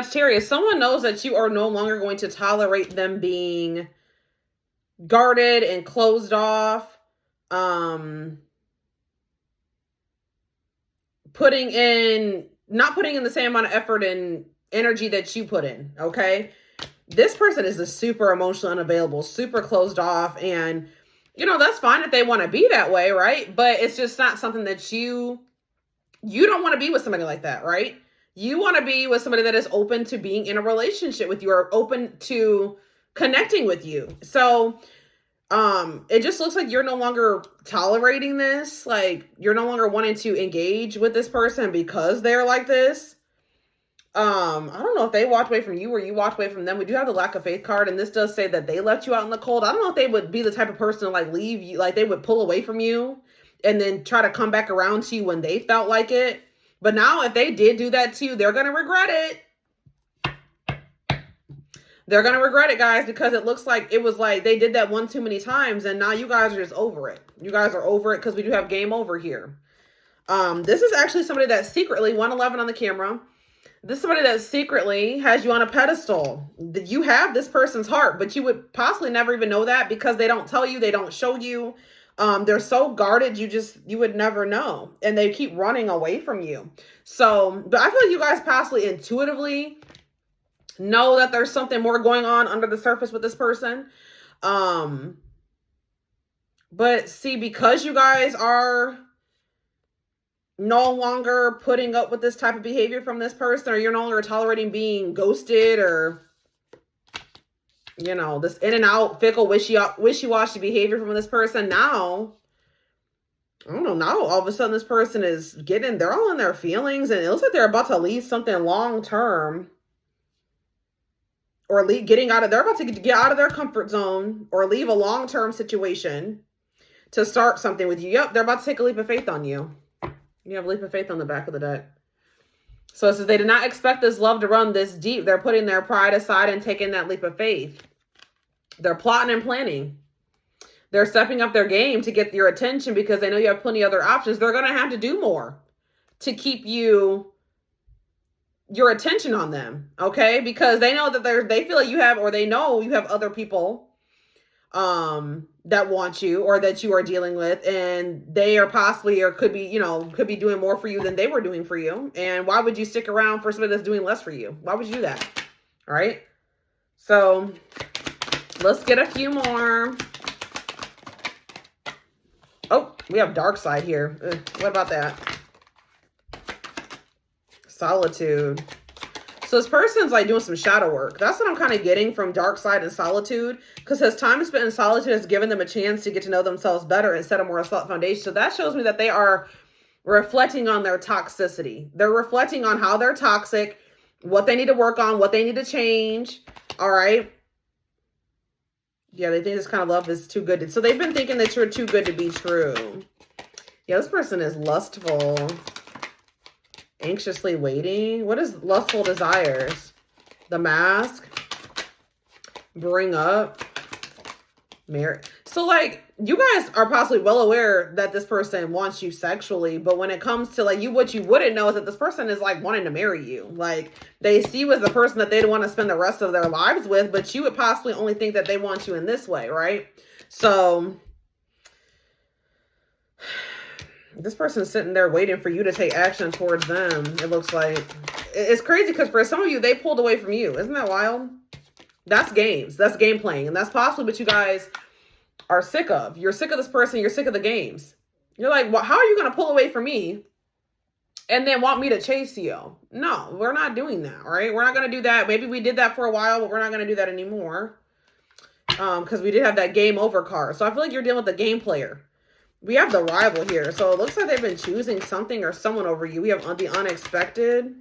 Sagittarius, someone knows that you are no longer going to tolerate them being guarded and closed off. Not putting in the same amount of effort and energy that you put in, okay? This person is a super emotionally unavailable, super closed off, and that's fine if they want to be that way, right? But it's just not something that you don't want to be with somebody like that, right? You want to be with somebody that is open to being in a relationship with you or open to connecting with you. So it just looks like you're no longer tolerating this. Like you're no longer wanting to engage with this person because they're like this. I don't know if they walked away from you or you walked away from them. We do have the lack of faith card, and this does say that they left you out in the cold. I don't know if they would be the type of person to like leave you, like they would pull away from you and then try to come back around to you when they felt like it. But now if they did do that to you, they're going to regret it. They're going to regret it, guys, because it looks like it was like they did that one too many times, and now you guys are just over it. You guys are over it because we do have game over here. This is actually somebody that secretly, 111 on the camera, this is somebody that secretly has you on a pedestal. You have this person's heart, but you would possibly never even know that because they don't tell you, they don't show you. They're so guarded, you would never know. And they keep running away from you. So, but I feel like you guys possibly intuitively know that there's something more going on under the surface with this person. But see, because you guys are no longer putting up with this type of behavior from this person, or you're no longer tolerating being ghosted or, this in and out, fickle, wishy-washy behavior from this person. Now, I don't know, now all of a sudden this person is they're all in their feelings, and it looks like they're about to leave something long-term, or they're about to get out of their comfort zone or leave a long-term situation to start something with you. Yep, they're about to take a leap of faith on you. You have a leap of faith on the back of the deck. So it says they did not expect this love to run this deep. They're putting their pride aside and taking that leap of faith. They're plotting and planning. They're stepping up their game to get your attention because they know you have plenty of other options. They're going to have to do more to keep your attention on them, okay? Because they know that they feel like they know you have other people that want you or that you are dealing with, and they are possibly or could be doing more for you than they were doing for you. And why would you stick around for somebody that's doing less for you? Why would you do that? All right. So let's get a few more. Oh, we have dark side here. What about that? Solitude. So this person's like doing some shadow work. That's what I'm kind of getting from dark side and solitude, because his time spent in solitude has given them a chance to get to know themselves better and set a more solid foundation. So that shows me that they are reflecting on their toxicity. They're reflecting on how they're toxic, what they need to work on, what they need to change. All right. Yeah, they think this kind of love is too good. So they've been thinking that you're too good to be true. Yeah, this person is lustful. Anxiously waiting. What is lustful desires? The Mask. Bring up. Marry. So like you guys are possibly well aware that this person wants you sexually, but when it comes to like what you wouldn't know is that this person is like wanting to marry you. Like they see you as the person that they'd want to spend the rest of their lives with, but you would possibly only think that they want you in this way, right? So this person's sitting there waiting for you to take action towards them. It looks like it's crazy because for some of you, they pulled away from you. Isn't that wild? That's games. That's game playing. And that's possibly what you guys are sick of. You're sick of this person. You're sick of the games. You're like, well, how are you going to pull away from me and then want me to chase you? No, we're not doing that. All right. We're not going to do that. Maybe we did that for a while, but we're not going to do that anymore. Because we did have that game over card. So I feel like you're dealing with the game player. We have the rival here. So it looks like they've been choosing something or someone over you. We have the unexpected.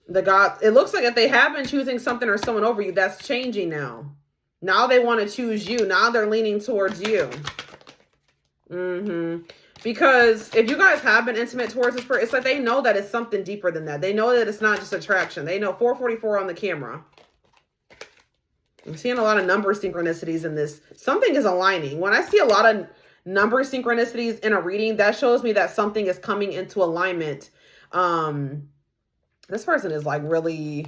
The God. It looks like if they have been choosing something or someone over you, that's changing now. Now they want to choose you. Now they're leaning towards you. Because if you guys have been intimate towards this person, it's like they know that it's something deeper than that. They know that it's not just attraction. They know 444 on the camera. I'm seeing a lot of number synchronicities in this. Something is aligning. When I see a lot of number synchronicities in a reading, that shows me that something is coming into alignment This person is like really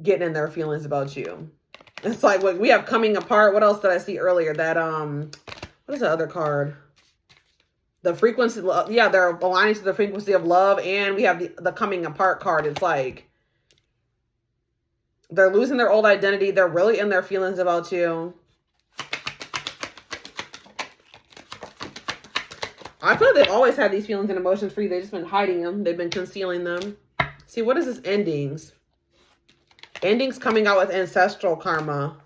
getting in their feelings about you. It's like we have coming apart. What else did I see earlier? That what is the other card? The frequency. Yeah, they're aligning to the frequency of love, and we have the coming apart card. It's like they're losing their old identity. They're really in their feelings about you. I feel like they've always had these feelings and emotions for you. They've just been hiding them. They've been concealing them. See, what is this? Endings. Endings coming out with ancestral karma.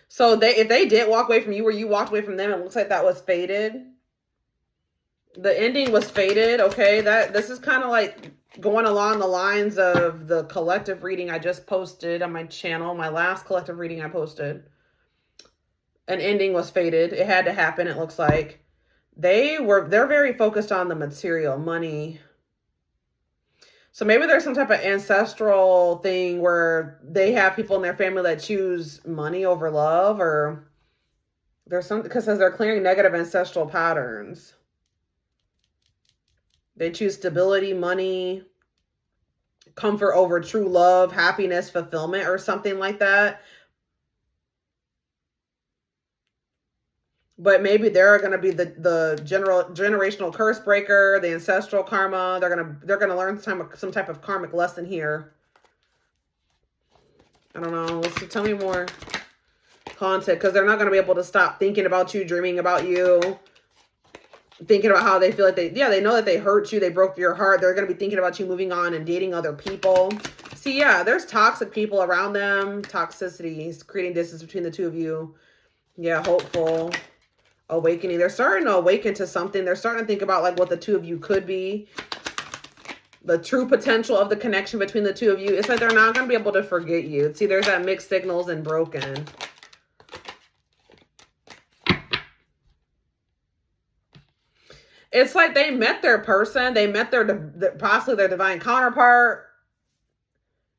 So if they did walk away from you or you walked away from them, it looks like that was fated. The ending was fated. Okay, this is kind of like going along the lines of the collective reading I just posted on my channel. My last collective reading I posted. An ending was fated. It had to happen, it looks like. They're very focused on the material, money. So maybe there's some type of ancestral thing where they have people in their family that choose money over love, or there's something, because they're clearing negative ancestral patterns. They choose stability, money, comfort over true love, happiness, fulfillment, or something like that. But maybe they're going to be the generational curse breaker, the ancestral karma. They're going to learn some type of karmic lesson here. I don't know. Let's see, tell me more. Haunted, because they're not going to be able to stop thinking about you, dreaming about you, thinking about how they feel like they know that they hurt you, they broke your heart. They're going to be thinking about you moving on and dating other people. See, yeah, there's toxic people around them. Toxicity is creating distance between the two of you. Yeah, hopeful. Awakening. They're starting to awaken to something. They're starting to think about like what the two of you could be. The true potential of the connection between the two of you. It's like they're not going to be able to forget you. See, there's that mixed signals and broken. It's like they met their person. They met possibly their divine counterpart,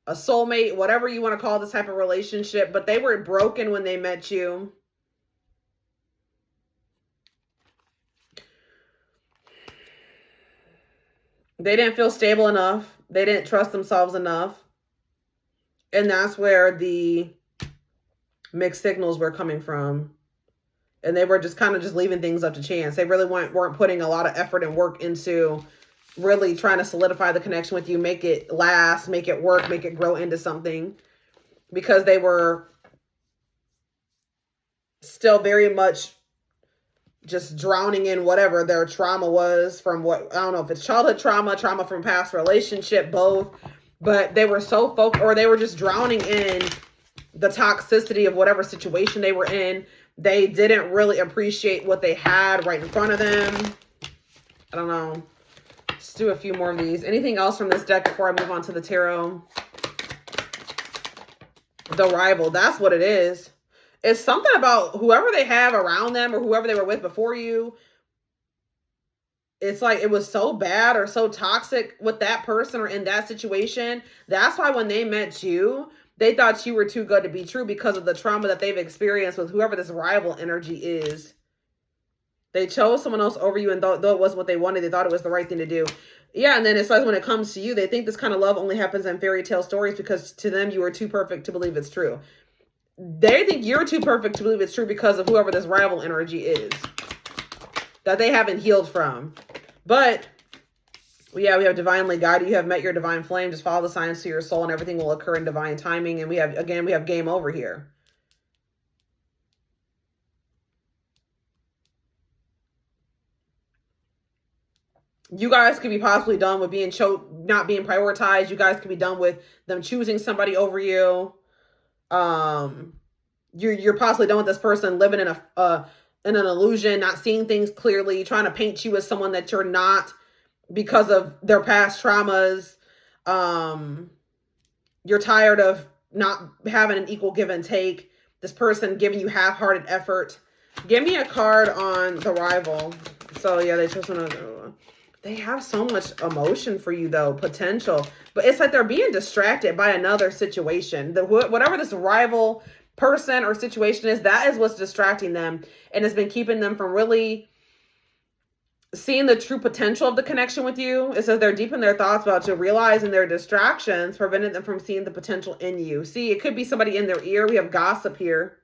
a soulmate, whatever you want to call this type of relationship. But they were broken when they met you. They didn't feel stable enough. They didn't trust themselves enough. And that's where the mixed signals were coming from. And they were just kind of just leaving things up to chance. They really weren't putting a lot of effort and work into really trying to solidify the connection with you, make it last, make it work, make it grow into something. Because they were still very much just drowning in whatever their trauma was from I don't know if it's childhood trauma from past relationship, both. But they were so focused, or they were just drowning in the toxicity of whatever situation they were in. They didn't really appreciate what they had right in front of them. I don't know. Let's do a few more of these. Anything else from this deck before I move on to the tarot? The rival. That's what it is. It's something about whoever they have around them or whoever they were with before you. It's like it was so bad or so toxic with that person or in that situation. That's why when they met you, they thought you were too good to be true because of the trauma that they've experienced with whoever this rival energy is. They chose someone else over you, and though it was what they wanted, they thought it was the right thing to do. Yeah, and then it's like when it comes to you, they think this kind of love only happens in fairy tale stories because to them you are too perfect to believe it's true. They think you're too perfect to believe it's true because of whoever this rival energy is that they haven't healed from. But yeah, we have divinely guided. You have met your divine flame. Just follow the signs to your soul and everything will occur in divine timing. And we have game over here. You guys could be possibly done with being not being prioritized. You guys could be done with them choosing somebody over you. You're possibly done with this person living in an illusion, not seeing things clearly, trying to paint you as someone that you're not because of their past traumas. You're tired of not having an equal give and take. This person giving you half-hearted effort. Give me a card on the rival. So yeah, they chose another. They have so much emotion for you, though, potential. But it's like they're being distracted by another situation. Whatever this rival person or situation is, that is what's distracting them. And it's been keeping them from really seeing the true potential of the connection with you. It says they're deep in their thoughts about you, realizing their distractions prevented them from seeing the potential in you. See, it could be somebody in their ear. We have gossip here.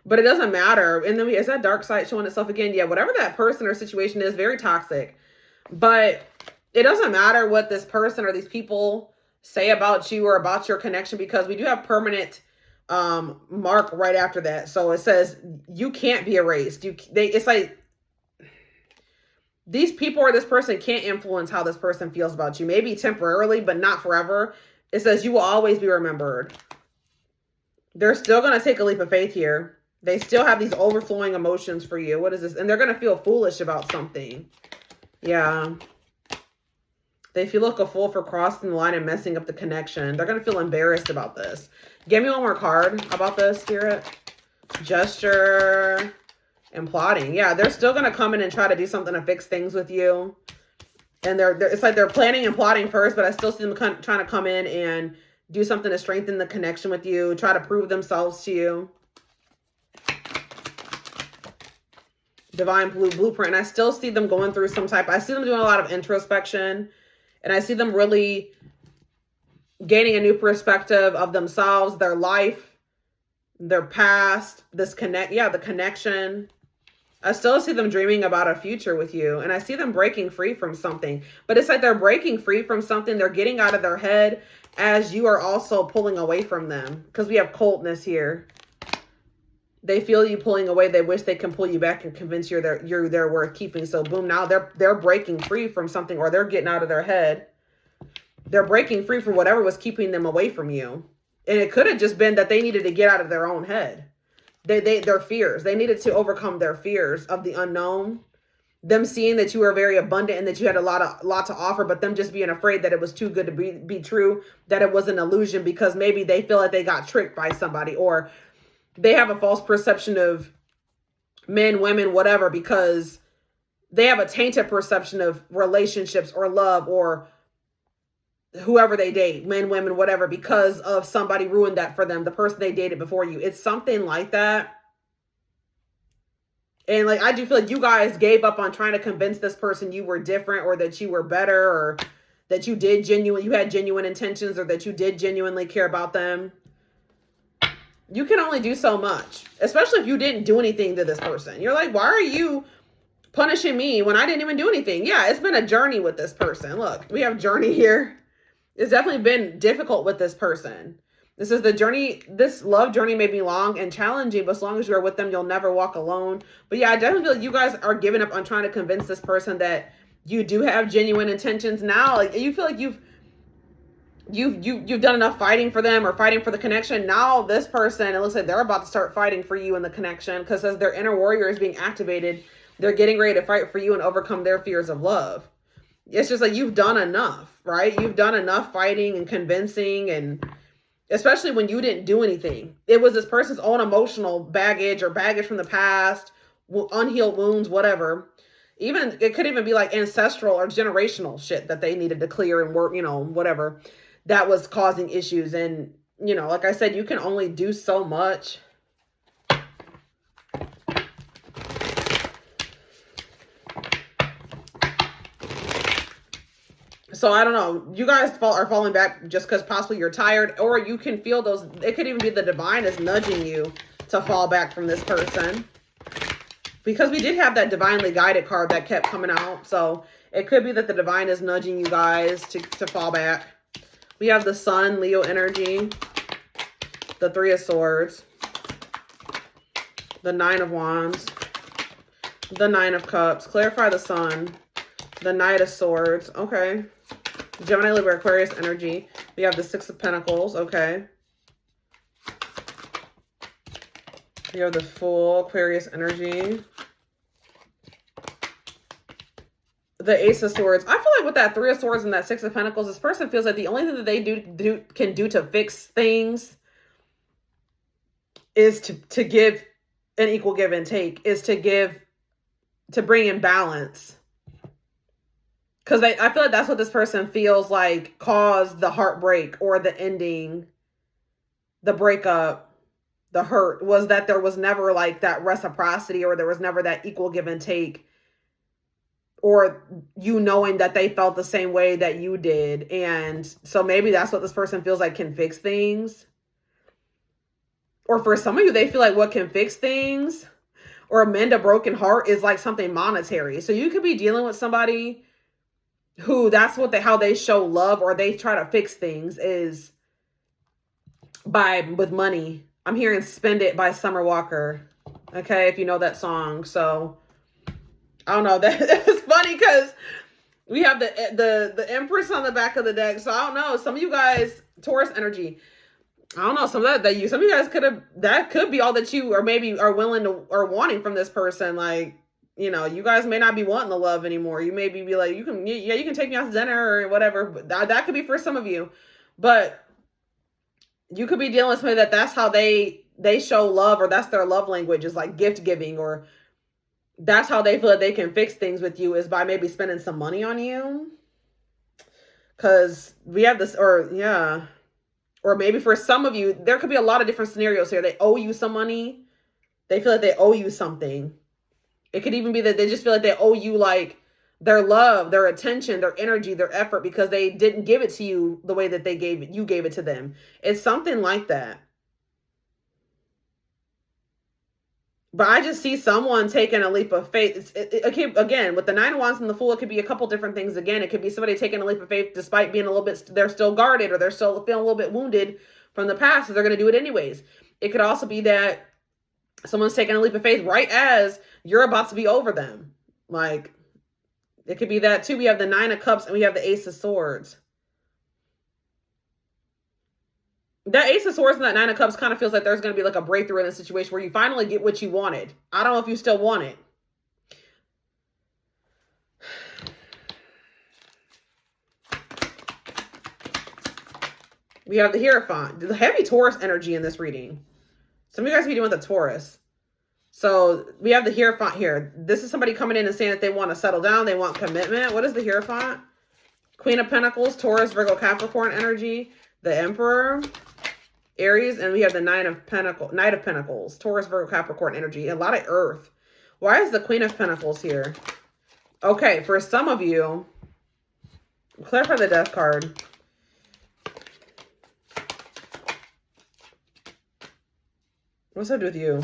But it doesn't matter. And then is that dark side showing itself again? Yeah, whatever that person or situation is, very toxic. But it doesn't matter what this person or these people say about you or about your connection, because we do have permanent mark right after that. So it says you can't be erased. It's like these people or this person can't influence how this person feels about you. Maybe temporarily, but not forever. It says you will always be remembered. They're still going to take a leap of faith here. They still have these overflowing emotions for you. What is this? And they're going to feel foolish about something. Yeah. They feel like a fool for crossing the line and messing up the connection. They're going to feel embarrassed about this. Give me one more card about this, Spirit. Gesture and plotting. Yeah, they're still going to come in and try to do something to fix things with you. And it's like they're planning and plotting first, but I still see them trying to come in and do something to strengthen the connection with you, try to prove themselves to you. Divine blueprint. And I still see them going through I see them doing a lot of introspection, and I see them really gaining a new perspective of themselves, their life, their past, the connection. I still see them dreaming about a future with you, and I see them breaking free from something, but it's like they're breaking free from something. They're getting out of their head as you are also pulling away from them, because we have coldness here. They feel you pulling away. They wish they can pull you back and convince you're worth keeping. So boom, now they're breaking free from something, or they're getting out of their head. They're breaking free from whatever was keeping them away from you. And it could have just been that they needed to get out of their own head. Their fears. They needed to overcome their fears of the unknown. Them seeing that you were very abundant and that you had a lot to offer, but them just being afraid that it was too good to be true, that it was an illusion, because maybe they feel like they got tricked by somebody, or they have a false perception of men, women, whatever, because they have a tainted perception of relationships or love or whoever they date, men, women, whatever, because of somebody ruined that for them, the person they dated before you. It's something like that. And like, I do feel like you guys gave up on trying to convince this person you were different, or that you were better, or that you had genuine intentions, or that you did genuinely care about them. You can only do so much, especially if you didn't do anything to this person. You're like, why are you punishing me when I didn't even do anything? Yeah, it's been a journey with this person. Look, we have journey here. It's definitely been difficult with this person. This is the journey. This love journey may be long and challenging, but as long as you're with them, you'll never walk alone. But yeah, I definitely feel like you guys are giving up on trying to convince this person that you do have genuine intentions now. Like, you feel like you've done enough fighting for them or fighting for the connection. Now this person, it looks like they're about to start fighting for you in the connection, because as their inner warrior is being activated, they're getting ready to fight for you and overcome their fears of love. It's just like you've done enough, right? You've done enough fighting and convincing, and especially when you didn't do anything. It was this person's own emotional baggage or baggage from the past, unhealed wounds, whatever. Even it could even be like ancestral or generational shit that they needed to clear and work, whatever, that was causing issues. And, like I said, you can only do so much. So I don't know. You guys are falling back just because possibly you're tired, or you can feel those. It could even be the divine is nudging you to fall back from this person, because we did have that divinely guided card that kept coming out. So it could be that the divine is nudging you guys to fall back. We have the Sun, Leo energy, the Three of Swords, the Nine of Wands, the Nine of Cups. Clarify the Sun, the Knight of Swords. Okay. Gemini, Libra, Aquarius energy. We have the Six of Pentacles. Okay. We have the Fool, Aquarius energy. The Ace of Swords. I feel like with that Three of Swords and that Six of Pentacles, this person feels like the only thing that they can do to fix things is to give an equal give and take, is to bring in balance. Because I feel like that's what this person feels like caused the heartbreak or the ending, the breakup, the hurt, was that there was never like that reciprocity, or there was never that equal give and take, or you knowing that they felt the same way that you did. And so maybe that's what this person feels like can fix things. Or for some of you, they feel like what can fix things or mend a broken heart is like something monetary. So you could be dealing with somebody who that's what how they show love, or they try to fix things, is with money. I'm hearing Spend It by Summer Walker. Okay, if you know that song. So I don't know. That's funny because we have the Empress on the back of the deck. So I don't know. Some of you guys, Taurus energy, I don't know. Some of you guys that could be all that you or maybe are willing to or wanting from this person. Like, you know, you guys may not be wanting the love anymore. You may be like, you can take me out to dinner or whatever. But that could be for some of you. But you could be dealing with somebody that's how they show love, or that's their love language, is like gift giving, or that's how they feel that they can fix things with you, is by maybe spending some money on you. Because we have this, or maybe for some of you, there could be a lot of different scenarios here. They owe you some money. They feel like they owe you something. It could even be that they just feel like they owe you like their love, their attention, their energy, their effort, because they didn't give it to you the way that you gave it to them. It's something like that. But I just see someone taking a leap of faith. Again, with the Nine of Wands and the Fool, it could be a couple different things. Again, it could be somebody taking a leap of faith despite being a little bit, they're still guarded, or they're still feeling a little bit wounded from the past, so they're going to do it anyways. It could also be that someone's taking a leap of faith right as you're about to be over them. Like, it could be that too. We have the Nine of Cups and we have the Ace of Swords. That Ace of Swords and that Nine of Cups kind of feels like there's going to be like a breakthrough in a situation where you finally get what you wanted. I don't know if you still want it. We have the Hierophant. The heavy Taurus energy in this reading. Some of you guys be doing the Taurus. So we have the Hierophant here. This is somebody coming in and saying that they want to settle down. They want commitment. What is the Hierophant? Queen of Pentacles, Taurus, Virgo, Capricorn energy. The Emperor, Aries, and we have the Knight of Pentacles, Taurus, Virgo, Capricorn energy. A lot of Earth. Why is the Queen of Pentacles here? Okay, for some of you, clarify the Death card. What's that do with you?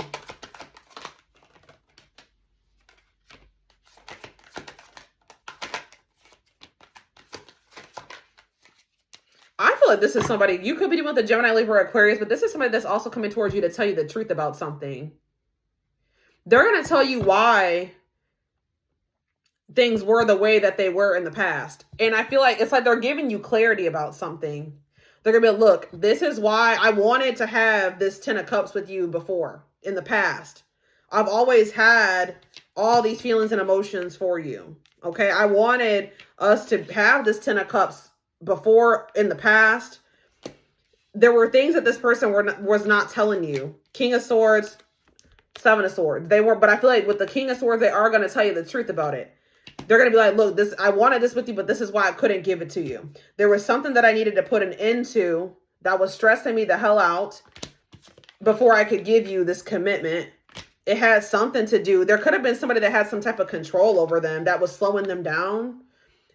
I feel like this is somebody, you could be dealing with a Gemini, Libra, Aquarius, but this is somebody that's also coming towards you to tell you the truth about something. They're going to tell you why things were the way that they were in the past. And I feel like it's like they're giving you clarity about something. They're going to be like, look, this is why I wanted to have this 10 of Cups with you before, in the past. I've always had all these feelings and emotions for you. Okay, I wanted us to have this 10 of Cups before, in the past. There were things that this person was not telling you. King of Swords, Seven of Swords. But I feel like with the King of Swords, they are going to tell you the truth about it. They're going to be like, look, I wanted this with you, but this is why I couldn't give it to you. There was something that I needed to put an end to that was stressing me the hell out before I could give you this commitment. It had something to do. There could have been somebody that had some type of control over them that was slowing them down.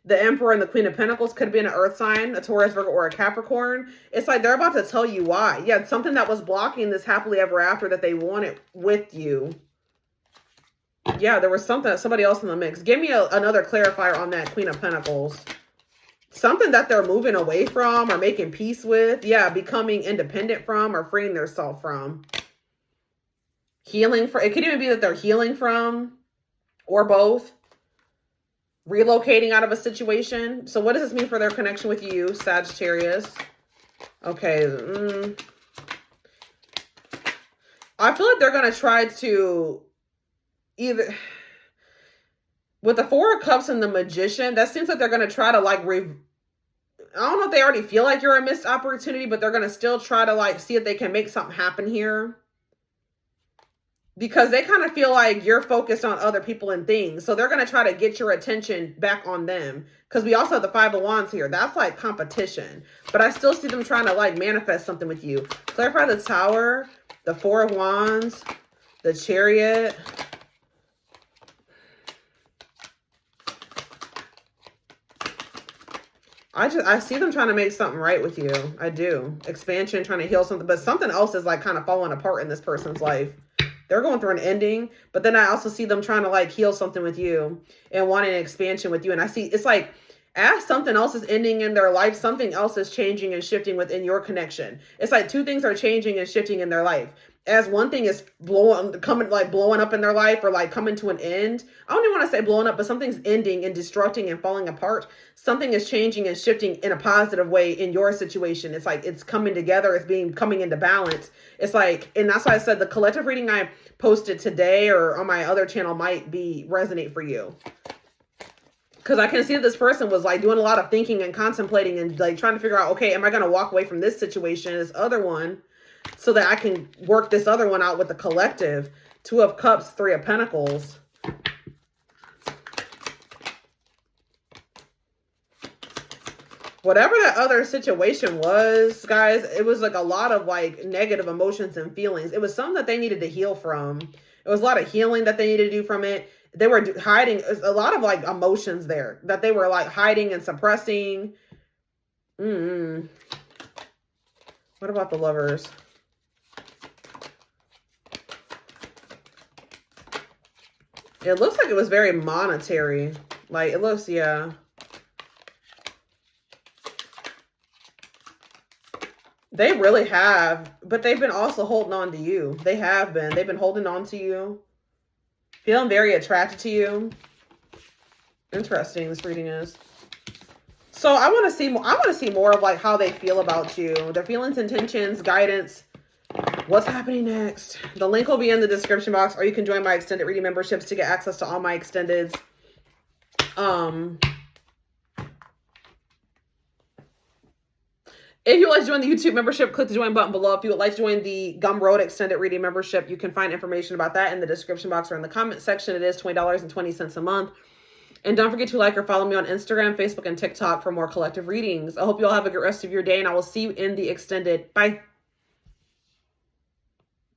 The Emperor and the Queen of Pentacles could have been an earth sign, a Taurus, Virgo, or a Capricorn. It's like they're about to tell you why. Yeah, something that was blocking this happily ever after that they wanted with you. Yeah, there was somebody else in the mix. Give me another clarifier on that Queen of Pentacles. Something that they're moving away from or making peace with. Yeah, becoming independent from or freeing themselves from. Healing for, it could even be that they're healing from, or both. Relocating out of a situation. So what does this mean for their connection with you, Sagittarius? Okay. I feel like they're going to try to either, with the Four of Cups and the Magician, that seems like they're going to try to like, I don't know if they already feel like you're a missed opportunity, but they're going to still try to like see if they can make something happen here. Because they kind of feel like you're focused on other people and things. So they're going to try to get your attention back on them. Because we also have the Five of Wands here. That's like competition. But I still see them trying to like manifest something with you. Clarify the Tower. the Four of Wands, the Chariot. I see them trying to make something right with you. I do. Expansion, trying to heal something. But something else is like kind of falling apart in this person's life. They're going through an ending. But then I also see them trying to like heal something with you and wanting an expansion with you. And I see it's like as something else is ending in their life, something else is changing and shifting within your connection. It's like two things are changing and shifting in their life. As one thing is blowing up in their life or like coming to an end. I don't even want to say blowing up, but something's ending and destructing and falling apart. Something is changing and shifting in a positive way in your situation. It's like it's coming together. It's coming into balance. It's like, and that's why I said the collective reading I posted today or on my other channel might resonate for you. Because I can see that this person was like doing a lot of thinking and contemplating and like trying to figure out, okay, am I going to walk away from this situation, this other one, so that I can work this other one out with the collective? Two of Cups, Three of Pentacles. Whatever that other situation was, guys, it was like a lot of like negative emotions and feelings. It was something that they needed to heal from. It was a lot of healing that they needed to do from it. They were hiding a lot of like emotions there that they were like hiding and suppressing. What about the Lovers? It looks like it was very monetary. Like it looks, yeah. They really have, but they've been also holding on to you. They have been. They've been holding on to you. Feeling very attracted to you. Interesting, this reading is. So I want to see more of like how they feel about you. Their feelings, intentions, guidance. What's happening next? The link will be in the description box, or you can join my extended reading memberships to get access to all my extendeds. If you would like to join the YouTube membership, click the join button below. If you would like to join the Gumroad extended reading membership, you can find information about that in the description box or in the comment section. It is $20.20 a month. And don't forget to like or follow me on Instagram, Facebook, and TikTok for more collective readings. I hope you all have a good rest of your day, and I will see you in the extended. Bye.